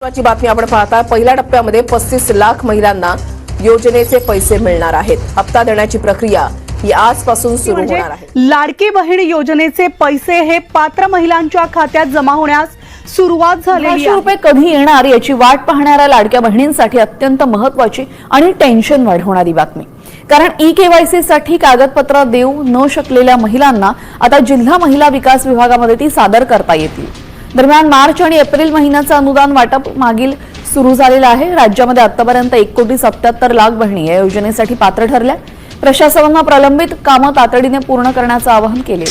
महत्त्वाची बातमी आपण पाहता। पहिल्या टप्प्यामध्ये 35 लाख महिलांना योजनेचे पैसे मिळणार आहेत। हप्ता देण्याची प्रक्रिया ही आजपासून सुरू होणार आहे। लाडकी बहीण योजनेचे पैसे हे पात्र महिलांच्या खात्यात जमा होण्यास सुरुवात झालेली आहे। रुपये कधी येणार याची वाट पाहणाऱ्या लाडक्या बहिणींसाठी अत्यंत महत्त्वाची आणि टेन्शन वाढवणारी बातमी। कारण ई-केवायसी साठी कागदपत्र देऊ न शकलेल्या महिलांना आता जिल्हा महिला विकास विभागामध्ये ती सादर करता येतील। दरम्यान मार्च आणि एप्रिल महिन्याचं अनुदान वाटप मागील सुरू झालेलं आहे। राज्यामध्ये आतापर्यंत 1,77,00,000 बहिणी या योजनेसाठी पात्र ठरल्या। प्रशासनानं प्रलंबित कामं तातडीने पूर्ण करण्याचं आवाहन केले।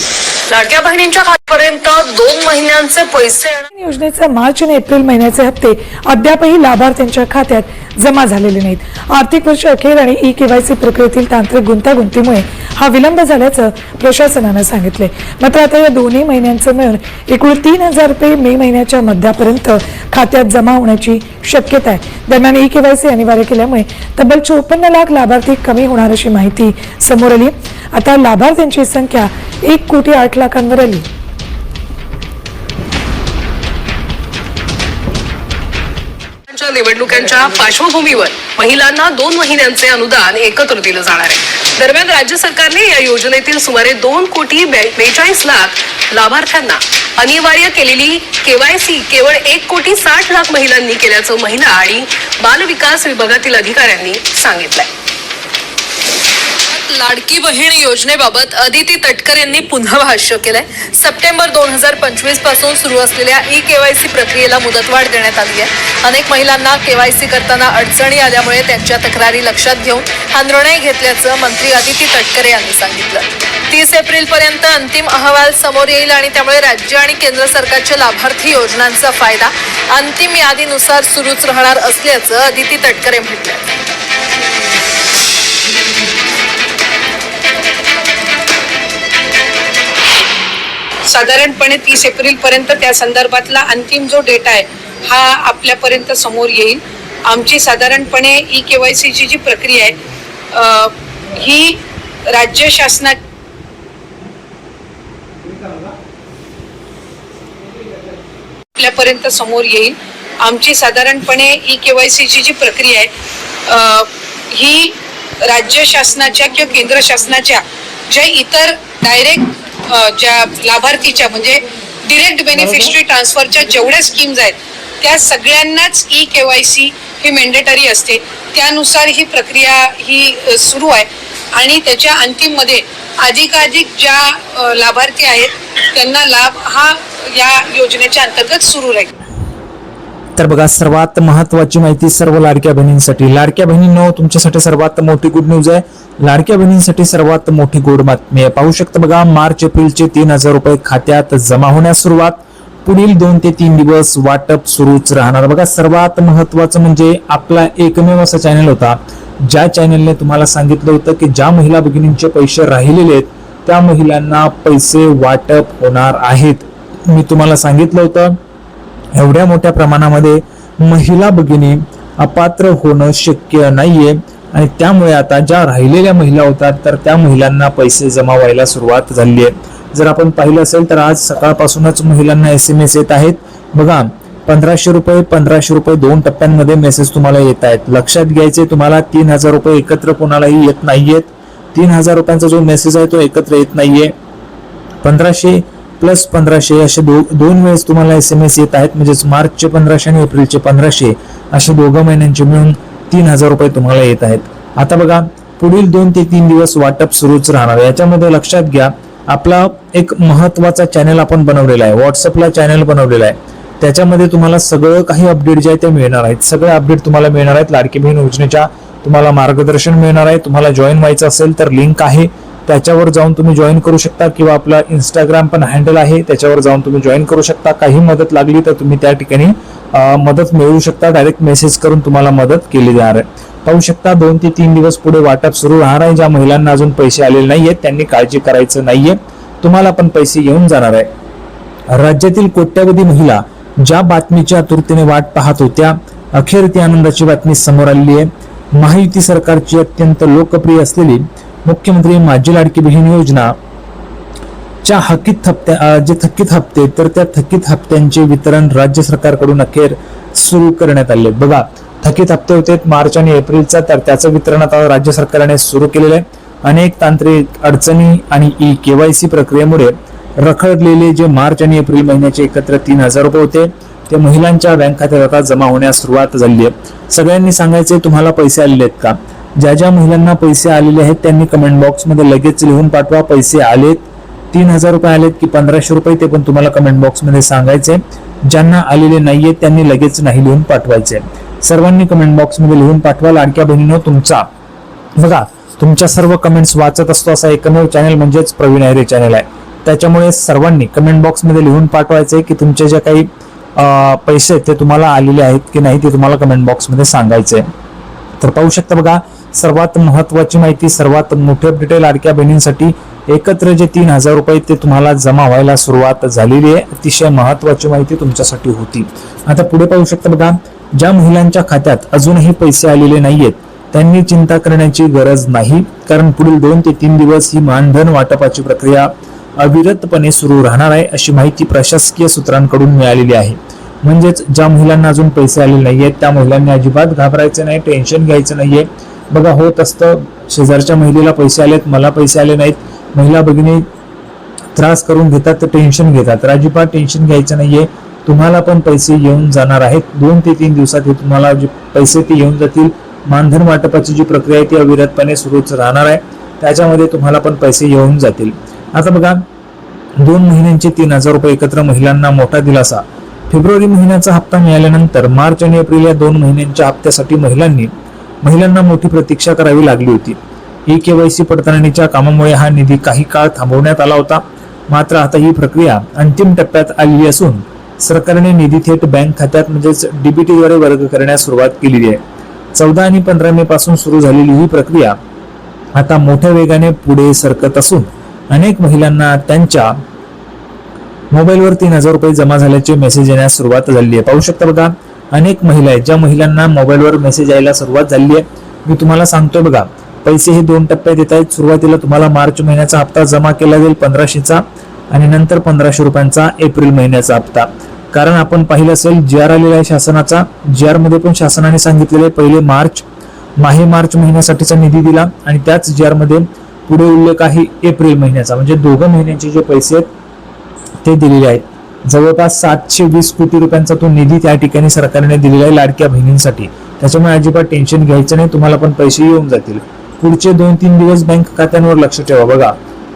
लाडक्या बहिणींच्या खात्यापर्यंत 2 महिन्यांचे पैसे योजनेचे मार्च आणि एप्रिल महिन्याचे हप्ते अद्यापही लाभार्थ्यांच्या खात्यात जमा झालेले नाहीत। आर्थिक वर्ष अखेर आणि ई-केवायसी प्रक्रियेतील तांत्रिक गुंतागुंतीमुळे हा विलंब झाल्याचं प्रशासनानं सांगितले। मात्र आता या दोन्ही महिन्यांचे मिळून एकूण 3,000 रुपये मे महिन्याच्या मध्यापर्यंत खात्यात जमा होण्याची शक्यता आहे। दरम्यान ई-केवायसी अनिवार्य केल्यामुळे तब्बल 54 लाख लाभार्थी कमी होणार अशी माहिती समोर आली। आता लाभार्थ्यांची संख्या 1,08,00,000 आली। निवडणुकांच्या पार्श्वभूमीवर महिलांना 2 महिन्यांचे अनुदान एकत्र दिलं जाणार आहे। दरम्यान राज्य सरकारने या योजनेतील सुमारे 2,42,00,000 लाभार्थ्यांना अनिवार्य केलेली केवायसी केवळ 1,60,00,000 महिलांनी केल्याचं महिला आणि बाल विकास विभागातील अधिकाऱ्यांनी सांगितलंय। लाडकी बहीण योजनेबाबत अदिती तटकर यांनी पुन्हा भाष्य केलंय। सप्टेंबर 2025 पासून सुरू असलेल्या ई-केवायसी प्रक्रियेला मुदतवाढ देण्यात आली आहे। अनेक महिलांना केवायसी करताना अडचणी आल्यामुळे त्यांच्या तक्रारी लक्षात घेऊन हा निर्णय घेतल्याचं मंत्री अदिती तटकरे यांनी सांगितलं। 30 एप्रिल पर्यंत अंतिम अहवाल समोर येईल आणि त्यामुळे राज्य आणि केंद्र सरकारच्या लाभार्थी योजनांचा फायदा अंतिम यादीनुसार सुरूच राहणार असल्याचं अदिती तटकरे म्हटलं। साधारणपणे 30 एप्रिल पर्यंत त्या संदर्भातला अंतिम जो डेटा आहे हा आपल्यापर्यंत समोर येईल। आमची साधारणपणे ई-केवायसीची जी प्रक्रिया आहे ही राज्य शासना आपल्यापर्यंत समोर येईल। आमची साधारणपणे ई-केवायसीची जी प्रक्रिया आहे ही राज्य शासनाच्या किंवा केंद्र शासनाच्या ज्या इतर डायरेक्ट ज्या लाभार्थीच्या म्हणजे डिरेक्ट बेनिफिशरी ट्रान्सफरच्या जेवढ्या स्कीम्स आहेत त्या सगळ्यांनाच ई-केवायसी ही मॅन्डेटरी असते। त्यानुसार ही प्रक्रिया ही सुरू आहे आणि त्याच्या अंतिम मध्ये अधिकाधिक ज्या लाभार्थी आहेत त्यांना लाभ हा या योजनेच्या अंतर्गत सुरू राहील। तर बघा, सर्वात महत्त्वाची माहिती सर्व लाडक्या बहिणींसाठी। लाडक्या बहिणींनो, तुमच्यासाठी सर्वात मोठी गुड न्यूज आहे। लाडक्या बहिणींसाठी सर्वात मोठी गोड बातमी आहे। पाहू शकता बघा, मार्च एप्रिलचे 3,000 रुपये खात्यात जमा होण्यास सुरुवात। पुढील 2 ते 3 दिवस वाटप सुरूच राहणार। बघा, सर्वात महत्त्वाचं म्हणजे आपला एकमेव असा चॅनल होता ज्या चॅनलने तुम्हाला सांगितलं होतं की ज्या महिला भगिनींचे पैसे राहिलेले आहेत त्या महिलांना पैसे वाटप होणार आहेत। मी तुम्हाला सांगितलं होतं एवढ्या मोठ्या प्रमाणामध्ये महिला भगिनी अपात्र होणं शक्य नाहीये आणि त्यामुळे आता ज्या राहिलेल्या महिला होतात तर त्या महिलांना पैसे जमा व्हायला सुरुवात झाली आहे। जर आपण पाहिलं असेल तर आज सकाळपासूनच महिलांना SMS येत आहेत। बघा, 1,500 रुपये 1,500 रुपये 2 टप्प्यांमध्ये मेसेज तुम्हाला येत आहेत। लक्षात घ्यायचे, तुम्हाला 3,000 रुपये एकत्र कोणालाही येत नाहीयेत। 3,000 रुपयांचा जो मेसेज आहे तो एकत्र येत नाहीये। 1,500 प्लस 1,500 असे दोन वेळेस तुम्हाला SMS येत आहेत। म्हणजेच मार्चचे 1,500 आणि एप्रिलचे 1,500 असे 2 महिन्यांचे मिळून 3,000 रुपये तुम्हाला येत आहेत। आता बघा, पुढील 2 ते 3 दिवस वाटप सुरूच राहणार। याच्यामध्ये लक्षात घ्या, आपला एक महत्त्वाचा चॅनल आपण बनवलेला आहे, व्हॉट्सअपला चॅनल बनवलेला आहे। त्याच्यामध्ये तुम्हाला सगळं काही अपडेट जे आहे ते मिळणार आहेत। सगळे अपडेट तुम्हाला मिळणार आहेत। लाडकी बहीण योजनेच्या तुम्हाला मार्गदर्शन मिळणार आहे। तुम्हाला जॉईन व्हायचं असेल तर लिंक आहे, त्याच्यावर जाऊन तुम्ही जॉईन करू शकता किंवा आपला इंस्टाग्राम पण हँडल आहे, त्याच्यावर जाऊन तुम्ही जॉईन करू शकता। काही मदत लागली तर तुम्ही त्या ठिकाणी मदत मिळवू शकता। डायरेक्ट मेसेज करून तुम्हाला मदत केली जाणार आहे। पाहू शकता, 2 ते 3 दिवस पुढे वाटप सुरू राहणार आहे। ज्या महिलांना अजून पैसे आलेले नाहीयेत त्यांनी काळजी करायचं नाहीये, तुम्हाला पण पैसे येऊन जाणार आहे। राज्यातील कोट्यावधी महिला ज्या बातमीच्या आतुरतेने वाट पाहत होत्या, अखेर ती आनंदाची बातमी समोर आलेली आहे। महायुती सरकारची अत्यंत लोकप्रिय असलेली मुख्यमंत्री माझी लाडकी बहीण योजना जे थकीत हप्ते तर त्या थकीत हप्त्यांचे वितरण राज्य सरकारकडून अखेर सुरू करण्यात आले. बघा, थकीत हप्ते होते मार्च आणि एप्रिलचा, तर त्याचं वितरण आता राज्य सरकारने सुरू केलेलं आहे. अनेक तांत्रिक अडचणी आणि ई केवायसी प्रक्रियेमुळे रखडलेले जे मार्च आणि एप्रिल महिन्याचे एकत्र 3,000 रुपये होते ते महिलांच्या बँक खात्यात आता जमा होण्यास सुरुवात झाली आहे. सगळ्यांनी सांगायचे तुम्हाला पैसे आलेले आहेत का? ज्या ज्या महिलांना पैसे आलेले आहेत त्यांनी कमेंट बॉक्स मध्ये लगेच लिहून पाठवा. पैसे आलेत, 3,000 रुपये आलेत की 1,500 रुपये, ते पण तुम्हाला कमेंट बॉक्स मध्ये सांगायचे. ज्यांना आलेले नाहीये त्यांनी लगेच नाही लिहून पाठवायचे. सर्वांनी कमेंट बॉक्स मध्ये लिहून पाठवा. लाडक्या बहिणींनो, तुमचा बघा, तुमच्या सर्व कमेंट्स वाचत असतो असा एकमेव चॅनल म्हणजेच प्रवीण अहिरे चॅनल आहे. त्याच्यामुळे सर्वांनी कमेंट बॉक्स मध्ये लिहून पाठवायचे की तुमचे जे काही पैसे ते तुम्हाला आलेले आहेत की नाही ते तुम्हाला कमेंट बॉक्स मध्ये सांगायचे. तर पाहू शकता बघा, सर्वात महत्वाची माहिती, सर्वात मोठी अपडेट आहे लाडक्या बहिणींसाठी. एकत्र जे 3,000 रुपये ते तुम्हाला जमा व्हायला सुरुवात झालेली आहे. अतिशय महत्वाची माहिती तुमच्यासाठी होती. आता पुढे पाहू शकता बघा, ज्या महिलांच्या खात्यात अजूनही पैसे आलेले नाहीयेत त्यांनी चिंता करण्याची गरज नाही, कारण पुढील 2 ते 3 दिवस ही मानधन वाटपाची प्रक्रिया अविरतपणे सुरू राहणार आहे, अशी माहिती प्रशासकीय सूत्रांकडून मिळालेली आहे. म्हणजेच ज्या महिलांना अजून पैसे आलेले नाहीयेत त्या महिलांनी अजिबात घाबरायचं नाही, टेन्शन घ्यायचं नाहीये. बघा, होत असतं, शेजारच्या महिलेला पैसे आलेत, मला पैसे आले नाहीत, महिला भगिनी त्रास करून घेतात, तर टेन्शन घेतात. तर अजिबात टेन्शन घ्यायचं नाहीये. तुम्हाला पण पैसे येऊन जाणार आहेत. 2 ते 3 दिवसात हे तुम्हाला जे पैसे ते येऊन जातील. मानधन वाटपाची जी प्रक्रिया आहे ती अविरतपणे सुरूच राहणार आहे. त्याच्यामध्ये तुम्हाला पण पैसे येऊन जातील. आता बघा, 2 महिन्यांचे 3,000 रुपये एकत्र महिलांना मोठा दिलासा. फेब्रुवारी महिन्याचा हप्ता मिळाल्यानंतर मार्च आणि एप्रिल या 2 महिन्यांच्या हप्त्यासाठी महिलांना मोठी प्रतीक्षा करावी लागली होती. ई केवायसी पडताळणीच्या कामामुळे हा निधी काही काळ थांबवण्यात आला होता. मात्र आता ही प्रक्रिया अंतिम टप्प्यात आलेली असून सरकारने निधी थेट बँक खात्यात म्हणजेच डीबीटीद्वारे वर्ग करण्यास सुरुवात केलेली आहे. 14 आणि 15 मे पासून सुरू झालेली ही प्रक्रिया आता मोठ्या वेगाने पुढे सरकत असून अनेक महिलांना त्यांच्या मोबाईलवर 3,000 रुपये जमा झाल्याचे मेसेज येण्यास सुरुवात झाली आहे. पाहू शकता बघा, अनेक महिला आहेत ज्या महिलांना मोबाईलवर मेसेज यायला सुरुवात झाली आहे. मी तुम्हाला सांगतोय बघा, पैसे हे 2 टप्प्यात येत आहेत. सुरुवातीला तुम्हाला मार्च महिन्याचा हप्ता जमा केला जाईल 1,500चा आणि नंतर 1,500 रुपयांचा एप्रिल महिन्याचा हप्ता. कारण आपण पाहिलं असेल GR आलेला आहे शासनाचा. GR मध्ये पण शासनाने सांगितलेले पहिले मार्च महिन्यासाठीचा निधी दिला आणि त्याच GR मध्ये पुढे उल्लेख आहे एप्रिल महिन्याचा, म्हणजे 2 महिन्यांचे जे पैसे आहेत ते दिलेले आहेत. जवळपास 720 कोटी रुपयांचा तो निधी त्या ठिकाणी सरकारने दिलेला आहे लाडक्या बहिणींसाठी. त्याच्यामुळे अजिबात टेन्शन घ्यायचं नाही, तुम्हाला पण पैसे येऊन जातील. पुढचे 2-3 दिवस बँक खात्यांवर लक्ष ठेवा. बघा,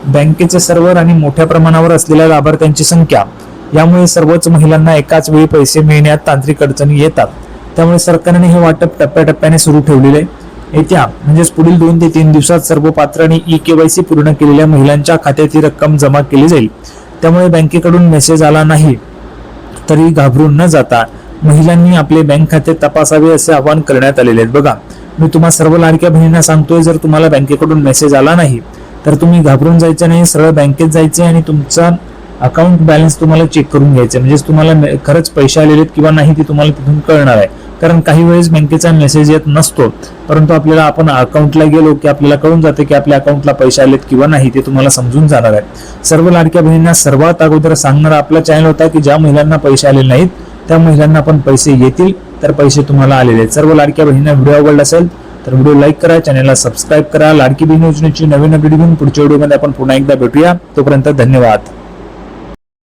बँकेचे सर्व्हर आणि मोठ्या प्रमाणावर असलेल्या लाभार्थ्यांची संख्या यामुळे सर्वच महिलांना एकाच वेळी पैसे मिळण्यात तांत्रिक अडचणी येतात. त्यामुळे सरकारने हे वाटप टप्प्याटप्प्याने सुरू ठेवलेले आहे. येत्या म्हणजेच पुढील 2 ते 3 दिवसात सर्व पात्र आणि ई केवायसी पूर्ण केलेल्या महिलांच्या खात्यात ही रक्कम जमा केली जाईल. त्यामुळे बँकेकडून मेसेज आला नाही तरी घाबरून न जाता महिलांनी आपले बँक खाते तपासावे असे आवाहन करण्यात आलेले आहे. बघा, मी तुम्हा सर्व लाडक्या बहिणींना सांगतोय, जर तुम्हाला बँकेकडून मेसेज आला नाही तर तुम्ही घाबरून जायचं नाही, सरळ बँकेत जायचे आणि तुमचा अकाउंट बॅलन्स तुम्हाला चेक करून घ्यायचे. म्हणजे तुम्हाला खरंच पैसे आलेले आहेत किंवा नाही ते तुम्हाला तिथून कळणार आहे. कारण काही वेळेस बँकेचा मेसेज येत नसतो, परंतु आपल्याला आपण अकाउंटला गेलो की आपल्याला कळून जाते की आपल्या अकाउंटला पैसे आलेत किंवा नाही, ते तुम्हाला समजून जाणार आहे. सर्व लाडक्या बहिणींना सर्वात अगोदर सांगणारा आपला चॅनल होता की ज्या महिलांना पैसे आलेले नाहीत त्या महिलांना पण पैसे येतील, तर पैसे तुम्हाला आलेले आहेत. सर्व लाडक्या बहिणींना व्हिडिओ आवडला असेल तर व्हिडिओ लाईक करा, चॅनलला सबस्क्राईब करा. लाडकी बहीण योजनेची नवीन अपडेट घेऊन पुढच्या व्हिडिओमध्ये आपण पुन्हा एकदा भेटूया. तोपर्यंत धन्यवाद.